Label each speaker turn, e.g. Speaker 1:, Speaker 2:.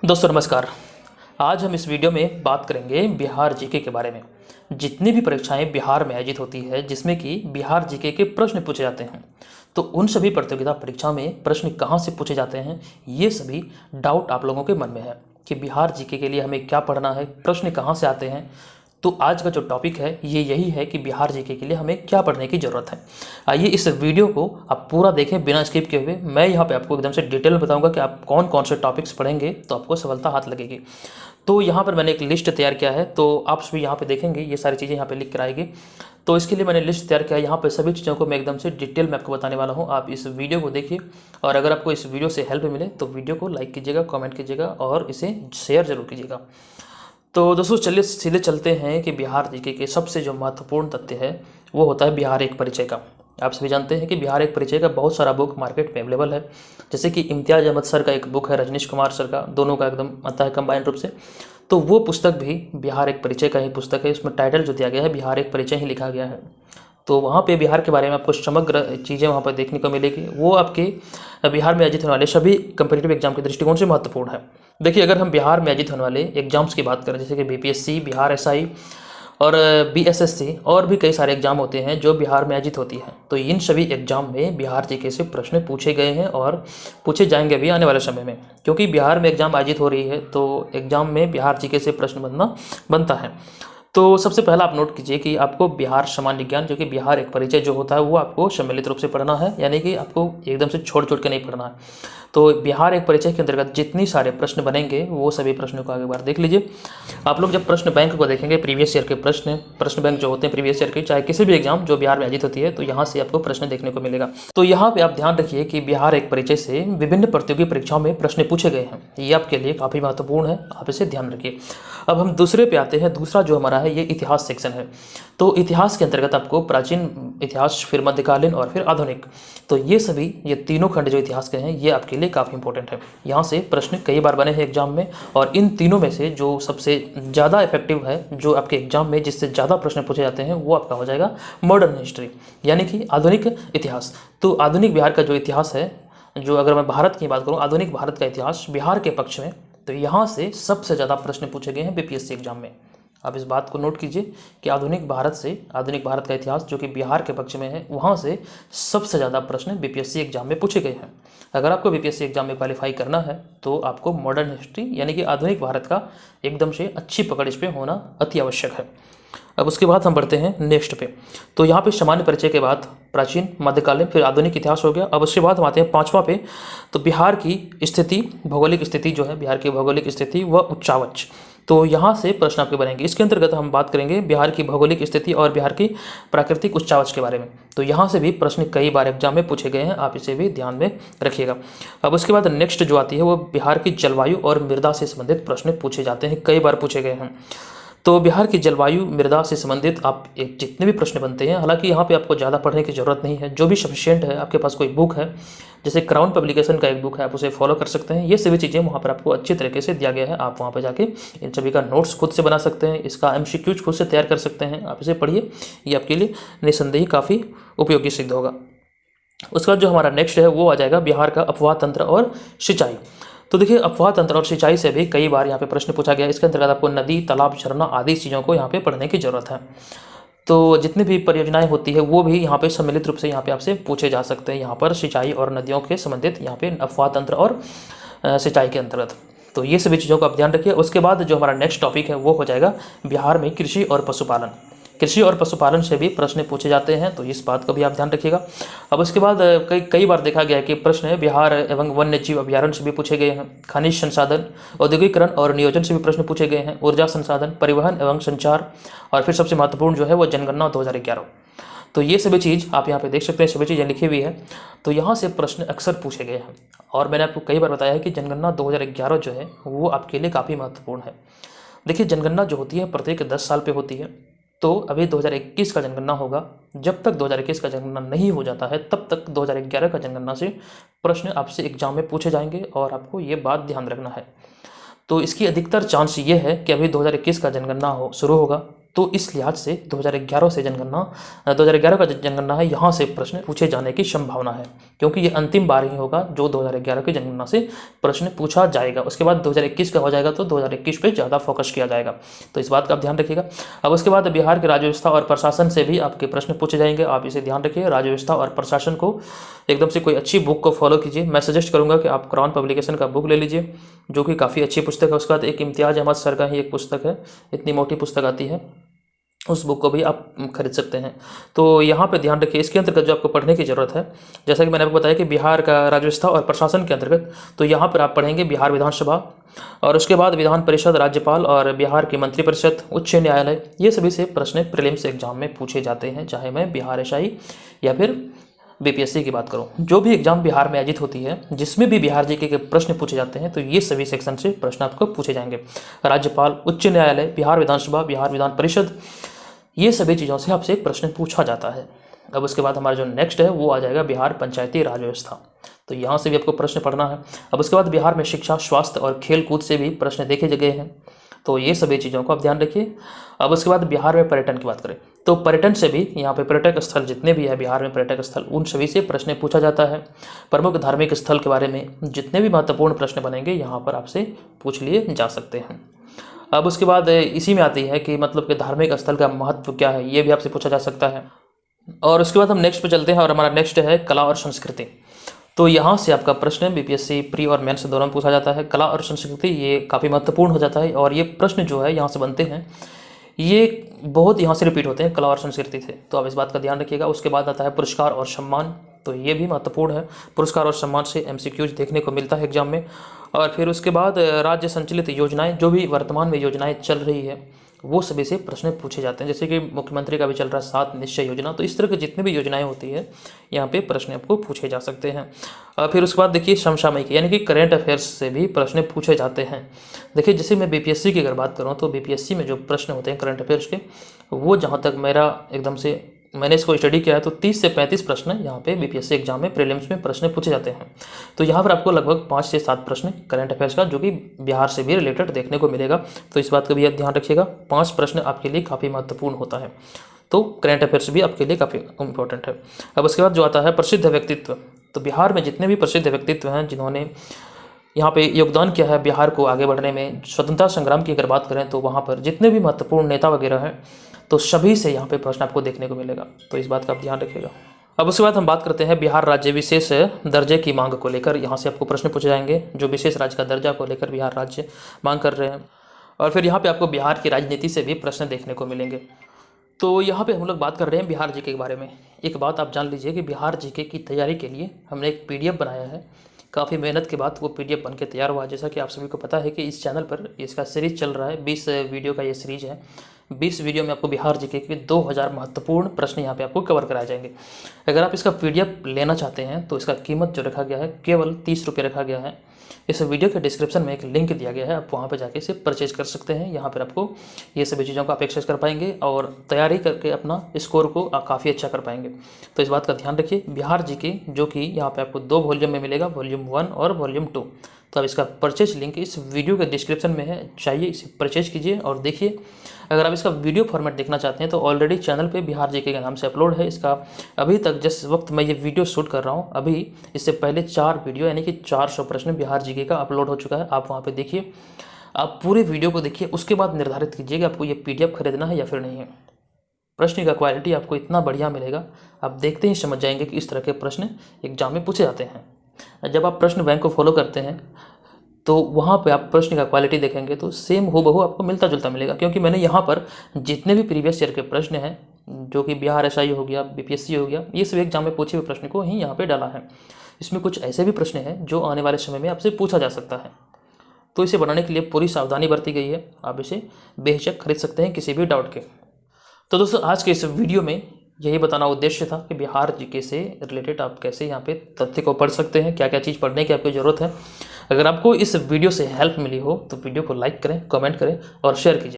Speaker 1: दोस्तों नमस्कार। आज हम इस वीडियो में बात करेंगे बिहार जीके के बारे में। जितनी भी परीक्षाएं बिहार में आयोजित होती है जिसमें कि बिहार जीके के प्रश्न पूछे जाते हैं, तो उन सभी प्रतियोगिता परीक्षा में प्रश्न कहां से पूछे जाते हैं, ये सभी डाउट आप लोगों के मन में है कि बिहार जीके के लिए हमें क्या पढ़ना है, प्रश्न कहां से आते हैं। तो आज का जो टॉपिक है ये यही है कि बिहार जीके के लिए हमें क्या पढ़ने की ज़रूरत है। आइए इस वीडियो को आप पूरा देखें बिना स्किप किए हुए। मैं यहाँ पे आपको एकदम से डिटेल में बताऊंगा कि आप कौन कौन से टॉपिक्स पढ़ेंगे तो आपको सफलता हाथ लगेगी। तो यहाँ पर मैंने एक लिस्ट तैयार किया है, तो आप सभी यहाँ पे देखेंगे ये सारी चीज़ें यहाँ पे लिख कर आएगी। तो इसके लिए मैंने लिस्ट तैयार किया है, यहाँ पे सभी चीज़ों को मैं एकदम से डिटेल में आपको बताने वाला हूँ। आप इस वीडियो को देखिए और अगर आपको इस वीडियो से हेल्प मिले तो वीडियो को लाइक कीजिएगा, कमेंट कीजिएगा और इसे शेयर जरूर कीजिएगा। तो दोस्तों चलिए सीधे चलते हैं कि बिहार जीके के सबसे जो महत्वपूर्ण तथ्य है वो होता है बिहार एक परिचय का। आप सभी जानते हैं कि बिहार एक परिचय का बहुत सारा बुक मार्केट में अवेलेबल है, जैसे कि इम्तियाज़ अहमद सर का एक बुक है, रजनीश कुमार सर का, दोनों का एकदम आता है कंबाइंड रूप से। तो वो पुस्तक भी बिहार एक परिचय का ही पुस्तक है। इसमें टाइटल जो दिया गया है बिहार एक परिचय ही लिखा गया है। तो वहाँ पे बिहार के बारे में आपको समग्र चीज़ें वहाँ पर देखने को मिलेगी। वो आपके बिहार में आयोजित होने वाले सभी कम्पिटिटिव एग्जाम के दृष्टिकोण से महत्वपूर्ण है। देखिए, अगर हम बिहार में आयोजित होने वाले एग्जाम्स की बात करें, जैसे कि बीपीएससी, बिहार एसआई और बीएसएससी और भी कई सारे एग्जाम होते हैं जो बिहार में आयोजित होती हैं, तो इन सभी एग्जाम में बिहार जीके से प्रश्न पूछे गए हैं और पूछे जाएंगे भी आने वाले समय में। क्योंकि बिहार में एग्जाम आयोजित हो रही है तो एग्जाम में बिहार जीके से प्रश्न बनता है। तो सबसे पहला आप नोट कीजिए कि आपको बिहार सामान्य ज्ञान, जो कि बिहार एक परिचय जो होता है, वो आपको सम्मिलित रूप से पढ़ना है, यानी कि आपको एकदम से छोड़ छोड़ के नहीं पढ़ना है। तो बिहार एक परिचय के अंतर्गत जितनी सारे प्रश्न बनेंगे वो सभी प्रश्नों को आगे बार देख लीजिए। आप लोग जब प्रश्न बैंक को देखेंगे, प्रीवियस ईयर के प्रश्न बैंक जो होते हैं प्रीवियस ईयर के, चाहे किसी भी एग्जाम जो बिहार में आयोजित होती है, तो यहाँ से आपको प्रश्न देखने को मिलेगा। तो यहाँ पे आप ध्यान रखिए कि बिहार एक परिचय से विभिन्न प्रतियोगी परीक्षाओं में प्रश्न पूछे गए हैं, ये आपके लिए काफ़ी महत्वपूर्ण है, आप इसे ध्यान रखिए। अब हम दूसरे पे आते हैं। दूसरा जो हमारा है ये इतिहास सेक्शन है। तो इतिहास के अंतर्गत आपको प्राचीन इतिहास, फिर मध्यकालीन और फिर आधुनिक, तो ये तीनों खंड जो इतिहास के हैं ये आपके लिए काफ़ी इंपॉर्टेंट है। यहाँ से प्रश्न कई बार बने हैं एग्जाम में, और इन तीनों में से जो सबसे ज़्यादा इफेक्टिव है, जो आपके एग्जाम में जिससे ज़्यादा प्रश्न पूछे जाते हैं, वो आपका हो जाएगा मॉडर्न हिस्ट्री, यानी कि आधुनिक इतिहास। तो आधुनिक बिहार का जो इतिहास है, जो अगर मैं भारत की बात करूँ, आधुनिक भारत का इतिहास बिहार के पक्ष में, तो यहाँ से सबसे ज़्यादा प्रश्न पूछे गए हैं बीपीएससी एग्जाम में। आप इस बात को नोट कीजिए कि आधुनिक भारत का इतिहास जो कि बिहार के पक्ष में है, वहाँ से सबसे ज़्यादा प्रश्न बीपीएससी एग्जाम में पूछे गए हैं। अगर आपको बीपीएससी एग्जाम में क्वालिफाई करना है तो आपको मॉडर्न हिस्ट्री यानी कि आधुनिक भारत का एकदम से अच्छी पकड़ इस पर होना अति आवश्यक है। अब उसके बाद हम बढ़ते हैं नेक्स्ट पे। तो यहाँ पे सामान्य परिचय के बाद प्राचीन, मध्यकालीन, फिर आधुनिक इतिहास हो गया। अब उसके बाद हम आते हैं पाँचवा पे। तो बिहार की स्थिति, भौगोलिक स्थिति जो है, बिहार की भौगोलिक स्थिति व उच्चावच, तो यहाँ से प्रश्न आपके बनेंगे। इसके अंतर्गत हम बात करेंगे बिहार की भौगोलिक स्थिति और बिहार की प्राकृतिक उच्चावच के बारे में। तो यहाँ से भी प्रश्न कई बार एग्जाम में पूछे गए हैं, आप इसे भी ध्यान में रखिएगा। अब उसके बाद नेक्स्ट जो आती है वो बिहार की जलवायु और मृदा से संबंधित प्रश्न पूछे जाते हैं, कई बार पूछे गए हैं। तो बिहार की जलवायु, मृदा से संबंधित आप एक जितने भी प्रश्न बनते हैं, हालांकि यहाँ पे आपको ज़्यादा पढ़ने की ज़रूरत नहीं है, जो भी सफिशिएंट है, आपके पास कोई बुक है, जैसे क्राउन पब्लिकेशन का एक बुक है, आप उसे फॉलो कर सकते हैं। ये सभी चीज़ें वहाँ पर आपको अच्छी तरीके से दिया गया है, आप वहाँ पर जाके इन सभी का नोट्स खुद से बना सकते हैं, इसका एमसीक्यूज खुद से तैयार कर सकते हैं। आप इसे पढ़िए, ये आपके लिए निसंदेही काफ़ी उपयोगी सिद्ध होगा। उसके बाद जो हमारा नेक्स्ट है वो आ जाएगा बिहार का अफवाह तंत्र और सिंचाई। तो देखिए, अफवाह तंत्र और सिंचाई से भी कई बार यहाँ पे प्रश्न पूछा गया। इसके अंतर्गत आपको नदी, तालाब, झरना आदि चीज़ों को यहाँ पे पढ़ने की जरूरत है। तो जितनी भी परियोजनाएं होती है वो भी यहाँ पे सम्मिलित रूप से यहाँ पे आपसे पूछे जा सकते हैं। यहाँ पर सिंचाई और नदियों के संबंधित यहाँ पे अफवाह तंत्र और सिंचाई के अंतर्गत, तो ये सभी चीज़ों को आप ध्यान रखिए। उसके बाद जो हमारा नेक्स्ट टॉपिक है वो हो जाएगा बिहार में कृषि और पशुपालन। कृषि और पशुपालन से भी प्रश्न पूछे जाते हैं, तो इस बात का भी आप ध्यान रखिएगा। अब उसके बाद कई बार देखा गया है कि प्रश्न बिहार एवं वन्य जीव अभ्यारण्य से भी पूछे गए हैं, खनिज संसाधन, औद्योगिकरण और नियोजन से भी प्रश्न पूछे गए हैं, ऊर्जा संसाधन, परिवहन एवं संचार, और फिर सबसे महत्वपूर्ण जो है वो जनगणना 2011। तो ये सभी चीज़ आप यहाँ पे देख सकते हैं, सभी चीज़ें लिखी हुई है। तो यहाँ से प्रश्न अक्सर पूछे गए हैं, और मैंने आपको कई बार बताया है कि जनगणना 2011 जो है वो आपके लिए काफ़ी महत्वपूर्ण है। देखिए, जनगणना जो होती है प्रत्येक 10 साल पे होती है। तो अभी 2021 का जनगणना होगा। जब तक 2021 का जनगणना नहीं हो जाता है तब तक 2011 का जनगणना से प्रश्न आपसे एग्जाम में पूछे जाएंगे, और आपको ये बात ध्यान रखना है। तो इसकी अधिकतर चांस ये है कि अभी 2021 का जनगणना शुरू होगा, तो इस लिहाज से 2011 से जनगणना 2011 का जनगणना है, यहाँ से प्रश्न पूछे जाने की संभावना है, क्योंकि ये अंतिम बार ही होगा जो 2011 की जनगणना से प्रश्न पूछा जाएगा। उसके बाद 2021 का हो जाएगा तो 2021 पे ज़्यादा फोकस किया जाएगा, तो इस बात का आप ध्यान रखिएगा। अब उसके बाद बिहार के राज्य व्यवस्था और प्रशासन से भी आपके प्रश्न पूछे जाएंगे, आप इसे ध्यान रखिए। राज्य व्यवस्था और प्रशासन को एकदम से कोई अच्छी बुक को फॉलो कीजिए। मैं सजेस्ट करूंगा कि आप क्राउन पब्लिकेशन का बुक ले लीजिए, जो कि काफ़ी अच्छी पुस्तक है। उसके बाद एक इम्तियाज़ अहमद सर का ही एक पुस्तक है, इतनी मोटी पुस्तक आती है, उस बुक को भी आप खरीद सकते हैं। तो यहाँ पे ध्यान रखिए, इसके अंतर्गत जो आपको पढ़ने की ज़रूरत है, जैसा कि मैंने आपको बताया कि बिहार का राज्य व्यवस्था और प्रशासन के अंतर्गत, तो यहाँ पर आप पढ़ेंगे बिहार विधानसभा, और उसके बाद विधान परिषद, राज्यपाल और बिहार की मंत्रिपरिषद, उच्च न्यायालय, ये सभी से प्रश्न प्रीलिम्स एग्जाम में पूछे जाते हैं, चाहे मैं बिहार एसआई या फिर बीपीएससी की बात करूं। जो भी एग्जाम बिहार में आयोजित होती है, जिसमें भी बिहार जीके के प्रश्न पूछे जाते हैं, तो ये सभी सेक्शन से प्रश्न आपको पूछे जाएंगे। राज्यपाल, उच्च न्यायालय, बिहार विधानसभा, बिहार विधान परिषद, ये सभी चीज़ों से आपसे प्रश्न पूछा जाता है। अब उसके बाद हमारा जो नेक्स्ट है वो आ जाएगा बिहार पंचायती राज व्यवस्था, तो यहाँ से भी आपको प्रश्न पढ़ना है। अब उसके बाद बिहार में शिक्षा, स्वास्थ्य और खेल कूद से भी प्रश्न देखे गए हैं, तो ये सभी चीज़ों को आप ध्यान रखिए। अब उसके बाद बिहार में पर्यटन की बात करें, तो पर्यटन से भी यहाँ पे पर्यटक स्थल जितने भी है बिहार में, पर्यटक स्थल, उन सभी से प्रश्न पूछा जाता है। प्रमुख धार्मिक स्थल के बारे में जितने भी महत्वपूर्ण प्रश्न बनेंगे यहाँ पर आपसे पूछ लिए जा सकते हैं। अब उसके बाद इसी में आती है कि मतलब कि धार्मिक स्थल का महत्व क्या है, ये भी आपसे पूछा जा सकता है। और उसके बाद हम नेक्स्ट पे चलते हैं, और हमारा नेक्स्ट है कला और संस्कृति। तो यहाँ से आपका प्रश्न बीपीएससी प्री और मेंस दोनों में पूछा जाता है। कला और संस्कृति ये काफ़ी महत्वपूर्ण हो जाता है, और ये प्रश्न जो है यहाँ से बनते हैं, ये बहुत यहाँ से रिपीट होते हैं कला और संस्कृति से, तो आप इस बात का ध्यान रखिएगा। उसके बाद आता है पुरस्कार और सम्मान, तो ये भी महत्वपूर्ण है। पुरस्कार और सम्मान से एमसीक्यूज देखने को मिलता है एग्जाम में। और फिर उसके बाद राज्य संचालित योजनाएं, जो भी वर्तमान में योजनाएं चल रही है, वो सभी से प्रश्न पूछे जाते हैं। जैसे कि मुख्यमंत्री का भी चल रहा है 7 निश्चय योजना, तो इस तरह के जितने भी योजनाएं होती है यहाँ पे प्रश्न आपको पूछे जा सकते हैं। फिर उसके बाद देखिए समसामयिक यानी कि करंट अफेयर्स से भी प्रश्न पूछे जाते हैं। देखिए जैसे मैं बीपीएससी की अगर बात करूँ, तो बीपीएससी में जो प्रश्न होते हैं करंट अफेयर्स के, वो जहाँ तक मेरा एकदम से मैंने इसको स्टडी किया है, तो 30 से 35 प्रश्न यहाँ पे बीपीएससी एग्जाम में प्रीलिम्स में प्रश्न पूछे जाते हैं। तो यहाँ पर आपको लगभग 5 से 7 प्रश्न करंट अफेयर्स का, जो कि बिहार से भी रिलेटेड देखने को मिलेगा, तो इस बात का भी ध्यान रखिएगा। 5 प्रश्न आपके लिए काफ़ी महत्वपूर्ण होता है, तो करंट अफेयर्स भी आपके लिए काफ़ी इंपॉर्टेंट है। अब उसके बाद जो आता है प्रसिद्ध व्यक्तित्व, तो बिहार में जितने भी प्रसिद्ध व्यक्तित्व हैं जिन्होंने यहाँ पे योगदान किया है बिहार को आगे बढ़ने में, स्वतंत्रता संग्राम की अगर बात करें, तो वहाँ पर जितने भी महत्वपूर्ण नेता वगैरह हैं, तो सभी से यहाँ पे प्रश्न आपको देखने को मिलेगा, तो इस बात का आप ध्यान रखिएगा। अब उसके बाद हम बात करते हैं बिहार राज्य विशेष दर्जे की मांग को लेकर। यहाँ से आपको प्रश्न पूछे जाएंगे जो विशेष राज्य का दर्जा को लेकर बिहार राज्य मांग कर रहे हैं। और फिर यहाँ पे आपको बिहार की राजनीति से भी प्रश्न देखने को मिलेंगे। तो यहाँ पे हम लोग बात कर रहे हैं बिहार जीके के बारे में। एक बात आप जान लीजिए कि बिहार जीके की तैयारी के लिए हमने एक पीडीएफ बनाया है, काफ़ी मेहनत के बाद वो पीडीएफ बन के तैयार हुआ। जैसा कि आप सभी को पता है कि इस चैनल पर इसका सीरीज चल रहा है, 20 वीडियो का ये सीरीज है। 20 वीडियो में आपको बिहार जीके के 2000 महत्वपूर्ण प्रश्न यहाँ पे आपको कवर कराए जाएंगे। अगर आप इसका पीडीएफ लेना चाहते हैं तो इसका कीमत जो रखा गया है केवल 30 रुपये रखा गया है। इस वीडियो के डिस्क्रिप्शन में एक लिंक दिया गया है, आप वहाँ पर जाके इसे परचेज कर सकते हैं। यहाँ पर आपको ये सभी चीज़ों को आप एक्सेस कर पाएंगे और तैयारी करके अपना स्कोर को काफ़ी अच्छा कर पाएंगे। तो इस बात का ध्यान रखिए। बिहार जीके जो कि यहाँ पे आपको 2 वॉल्यूम में मिलेगा, वॉल्यूम 1 और वॉल्यूम 2। तो अब इसका परचेज लिंक इस वीडियो के डिस्क्रिप्शन में है, चाहिए इसे परचेज कीजिए और देखिए। अगर आप इसका वीडियो फॉर्मेट देखना चाहते हैं तो ऑलरेडी चैनल पे बिहार जीके के नाम से अपलोड है। इसका अभी तक जिस वक्त मैं ये वीडियो शूट कर रहा हूँ, अभी इससे पहले 4 वीडियो यानी कि 400 प्रश्न बिहार जीके का अपलोड हो चुका है। आप वहाँ पे देखिए, आप पूरे वीडियो को देखिए, उसके बाद निर्धारित कीजिए कि आपको ये पीडीएफ खरीदना है या फिर नहीं है। प्रश्न का क्वालिटी आपको इतना बढ़िया मिलेगा, आप देखते ही समझ जाएंगे कि इस तरह के प्रश्न एग्जाम में पूछे जाते हैं। जब आप प्रश्न बैंक को फॉलो करते हैं तो वहाँ पे आप प्रश्न का क्वालिटी देखेंगे तो सेम हूबहू आपको मिलता जुलता मिलेगा, क्योंकि मैंने यहाँ पर जितने भी प्रीवियस ईयर के प्रश्न हैं, जो कि बिहार एसआई हो गया, बीपीएससी हो गया, ये सभी एग्जाम में पूछे हुए प्रश्न को ही यहाँ पे डाला है। इसमें कुछ ऐसे भी प्रश्न हैं जो आने वाले समय में आपसे पूछा जा सकता है, तो इसे बनाने के लिए पूरी सावधानी बरती गई है। आप इसे बेहिचक खरीद सकते हैं किसी भी डाउट के। तो दोस्तों आज के इस वीडियो में यही बताना उद्देश्य था कि बिहार जीके से रिलेटेड आप कैसे यहाँ पे तथ्य को पढ़ सकते हैं, क्या क्या चीज़ पढ़ने की आपको ज़रूरत है। अगर आपको इस वीडियो से हेल्प मिली हो तो वीडियो को लाइक करें, कमेंट करें और शेयर कीजिए।